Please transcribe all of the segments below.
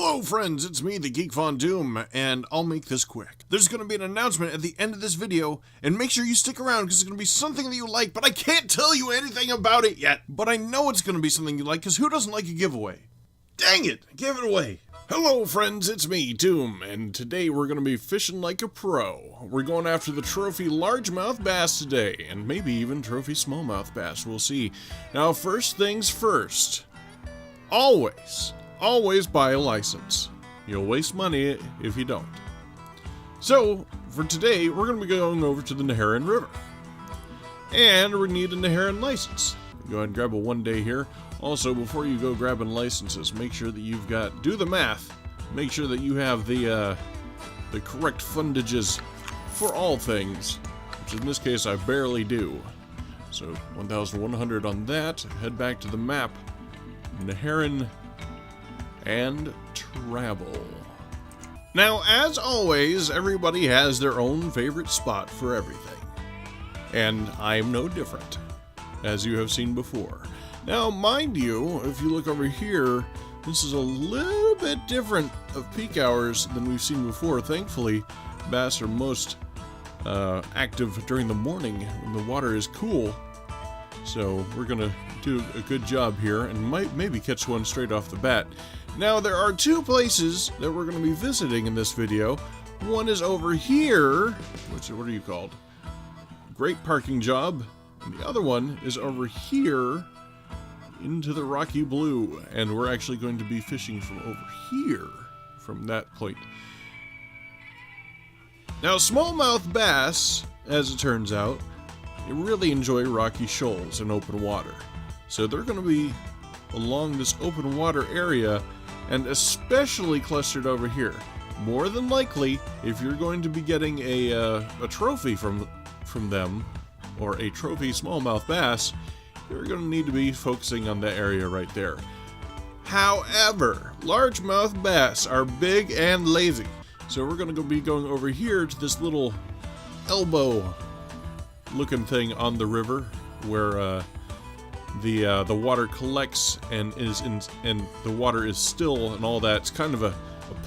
Hello friends, it's me, the Geek VonDOOM, and I'll make this quick. There's going to be an announcement at the end of this video, and make sure you stick around because it's going to be something that you like, but I can't tell you anything about it yet. But I know it's going to be something you like, because who doesn't like a giveaway? Dang it, give it away. Hello friends, it's me, Doom, and today we're going to be fishing like a pro. We're going after the trophy largemouth bass today, and maybe even trophy smallmouth bass, we'll see. Now first things first, always buy a license. You'll waste money if you don't. So, for today, we're going to be going over to the Neherrin River. And we need a Neherrin license. Go ahead and grab a one-day here. Also, before you go grabbing licenses, make sure that you've got, do the math, make sure that you have the correct fundages for all things, which in this case I barely do. So, 1,100 on that. Head back to the map. Neherrin and travel. Now, as always, everybody has their own favorite spot for everything. And I'm no different, as you have seen before. Now, mind you, if you look over here, this is a little bit different of peak hours than we've seen before. Thankfully, bass are most active during the morning when the water is cool. So we're gonna do a good job here and might maybe catch one straight off the bat. Now there are two places that we're gonna be visiting in this video. One is over here, what are you called? Great parking job. And the other one is over here into the rocky blue. And we're actually going to be fishing from over here, from that point. Now smallmouth bass, as it turns out, they really enjoy rocky shoals and open water. So they're going to be along this open water area and especially clustered over here. More than likely, if you're going to be getting a trophy from them, or a trophy smallmouth bass, you're going to need to be focusing on that area right there. However, largemouth bass are big and lazy. So we're going to be going over here to this little elbow looking thing on the river where the water collects and the water is still and all that. It's kind of a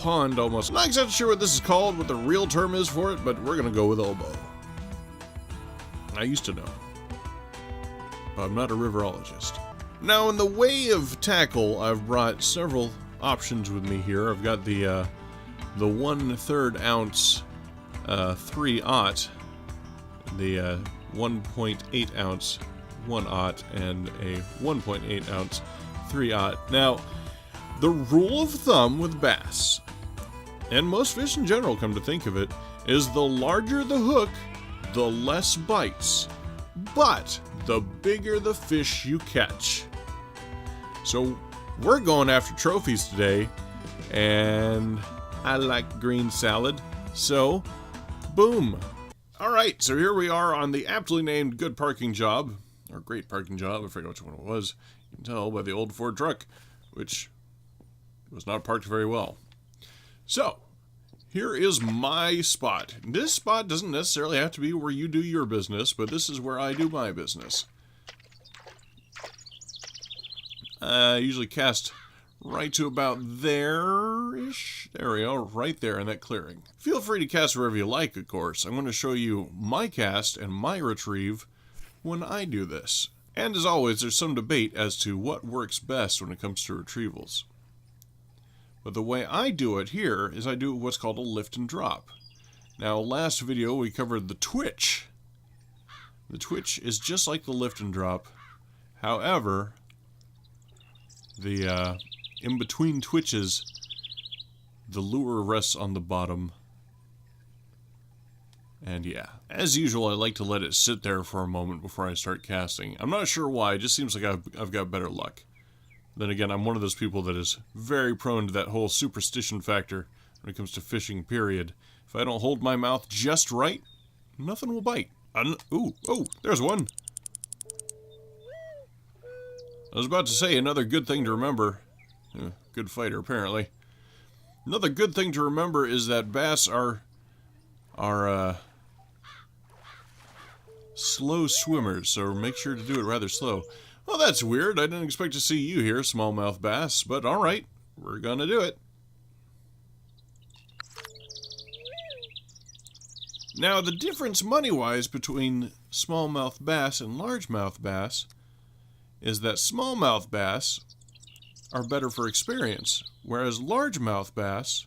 pond almost. I'm not exactly sure what this is called, what the real term is for it, but we're gonna go with elbow. I used to know, but I'm not a riverologist. Now, in the way of tackle, I've brought several options with me here. I've got the 1/3 ounce 3/0, the 1.8 ounce 1/0, and a 1.8 ounce 3/0. Now, the rule of thumb with bass, and most fish in general come to think of it, is the larger the hook, the less bites, but the bigger the fish you catch. So we're going after trophies today, and I like green salad, so boom. Alright, so here we are on the aptly named good parking job, or great parking job, I forget which one it was. You can tell by the old Ford truck, which was not parked very well. So, here is my spot. This spot doesn't necessarily have to be where you do your business, but this is where I do my business. I usually cast right to about there-ish. There we go, right there in that clearing. Feel free to cast wherever you like, of course. I'm going to show you my cast and my retrieve when I do this. And as always, there's some debate as to what works best when it comes to retrievals. But the way I do it here is I do what's called a lift and drop. Now, last video we covered the twitch. The twitch is just like the lift and drop. However, the in between twitches, the lure rests on the bottom. And yeah, as usual, I like to let it sit there for a moment before I start casting. I'm not sure why, it just seems like I've got better luck. Then again, I'm one of those people that is very prone to that whole superstition factor when it comes to fishing, period. If I don't hold my mouth just right, nothing will bite. Ooh, oh, there's one. I was about to say another good thing to remember. Good fighter, apparently. Another good thing to remember is that bass are slow swimmers, so make sure to do it rather slow. Well, that's weird. I didn't expect to see you here, smallmouth bass, but alright, we're gonna do it. Now, the difference money-wise between smallmouth bass and largemouth bass is that smallmouth bass are better for experience, whereas largemouth bass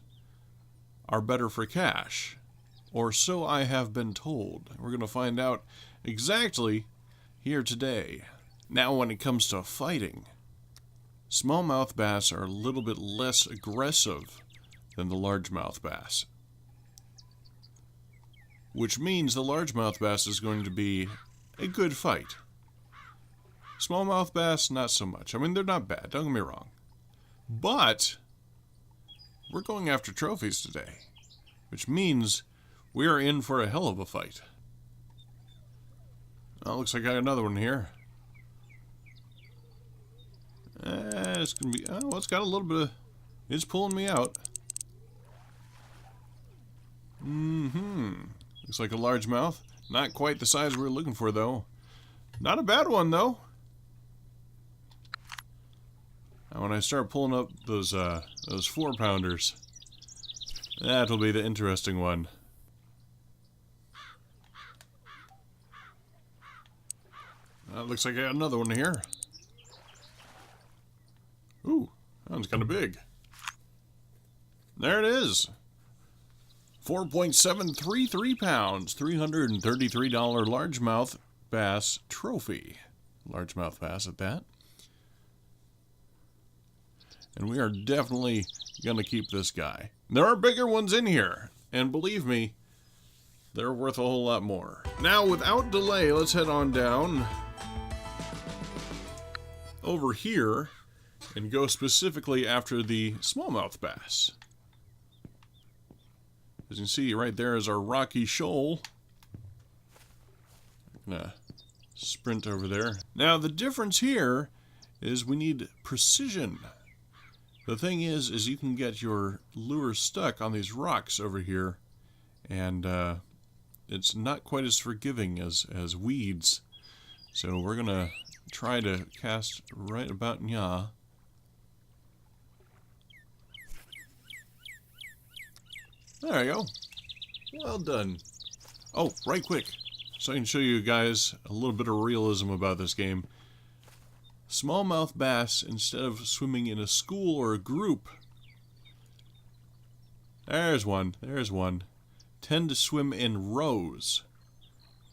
are better for cash. Or so I have been told. We're going to find out exactly here today. Now, when it comes to fighting, smallmouth bass are a little bit less aggressive than the largemouth bass, which means the largemouth bass is going to be a good fight. Smallmouth bass, not so much. I mean, they're not bad, don't get me wrong. But we're going after trophies today, which means we are in for a hell of a fight. Oh, looks like I got another one here. It's gonna be. Oh, it's got a little bit of. It's pulling me out. Looks like a largemouth. Not quite the size we were looking for, though. Not a bad one, though. Now, when I start pulling up those 4-pounders, that'll be the interesting one. Looks like I got another one here. Ooh, that one's kind of big. There it is. 4.733 pounds, $333 largemouth bass trophy. Largemouth bass at that. And we are definitely going to keep this guy. There are bigger ones in here, and believe me, they're worth a whole lot more. Now, without delay, let's head on down over here and go specifically after the smallmouth bass. As you can see, right there is our rocky shoal. I'm gonna sprint over there. Now, the difference here is we need precision. The thing is you can get your lure stuck on these rocks over here, and it's not quite as forgiving as weeds. So we're gonna try to cast right about nya. There you go. Well done. Oh, right quick, so I can show you guys a little bit of realism about this game. Smallmouth bass, instead of swimming in a school or a group, there's one, tend to swim in rows.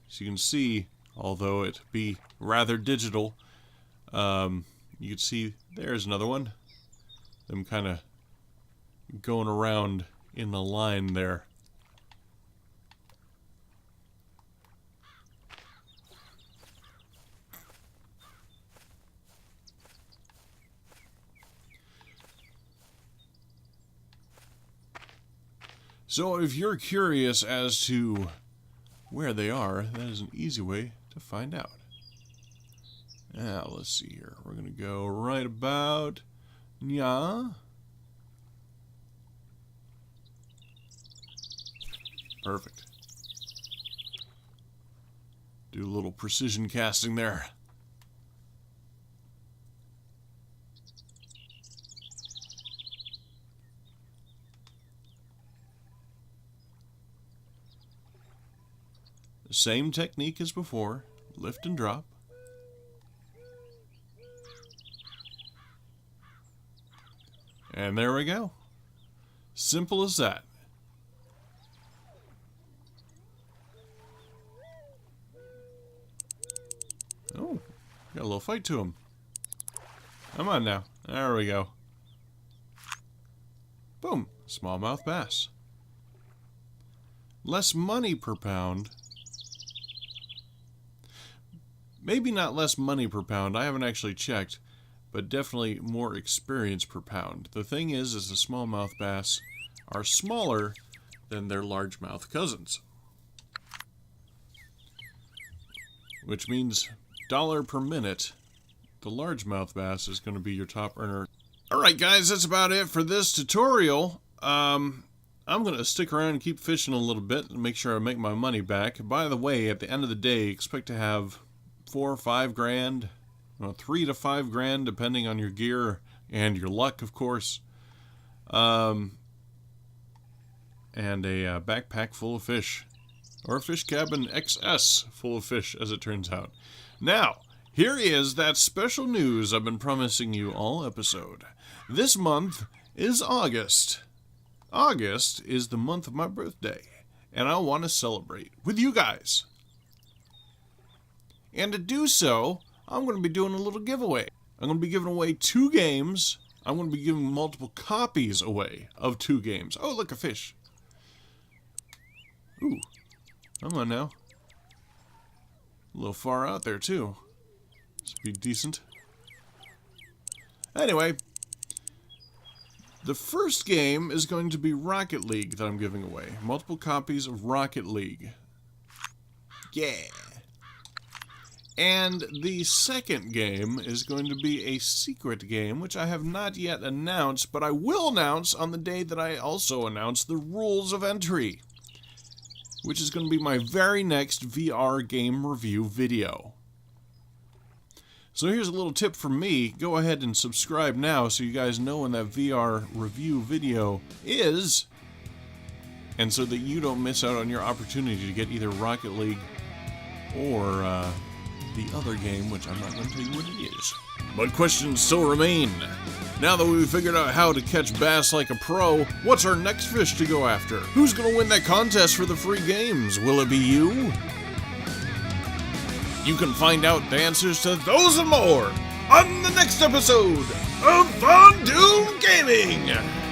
So you can see, although it be rather digital, you can see there's another one. Them kind of going around in the line there. So if you're curious as to where they are, that is an easy way to find out. Now, let's see here. We're going to go right about nya. Perfect. Do a little precision casting there. The same technique as before. Lift and drop. And there we go. Simple as that. Oh, got a little fight to him. Come on now. There we go. Boom. Smallmouth bass. Less money per pound. Maybe not less money per pound. I haven't actually checked. But definitely more experience per pound. The thing is the smallmouth bass are smaller than their largemouth cousins. Which means dollar per minute, the largemouth bass is going to be your top earner. Alright guys, that's about it for this tutorial. I'm going to stick around and keep fishing a little bit and make sure I make my money back. By the way, at the end of the day, expect to have 4 or 5 grand. 3 to 5 grand, depending on your gear and your luck, of course. And a backpack full of fish. Or Fish Cabin XS, full of fish, as it turns out. Now, here is that special news I've been promising you all episode. This month is August. August is the month of my birthday, and I want to celebrate with you guys. And to do so, I'm going to be doing a little giveaway. I'm going to be giving away 2 games. I'm going to be giving multiple copies away of 2 games. Oh, look, a fish. Ooh, come on now. A little far out there, too. This would be decent. Anyway, the first game is going to be Rocket League that I'm giving away. Multiple copies of Rocket League. Yeah. And the second game is going to be a secret game, which I have not yet announced, but I will announce on the day that I also announce the rules of entry, which is going to be my very next VR game review video. So here's a little tip from me. Go ahead and subscribe now so you guys know when that VR review video is, and so that you don't miss out on your opportunity to get either Rocket League or the other game, which I'm not going to tell you what it is. But questions still remain. Now that we've figured out how to catch bass like a pro, what's our next fish to go after? Who's going to win that contest for the free games? Will it be you? You can find out the answers to those and more on the next episode of VonDOOM Gaming!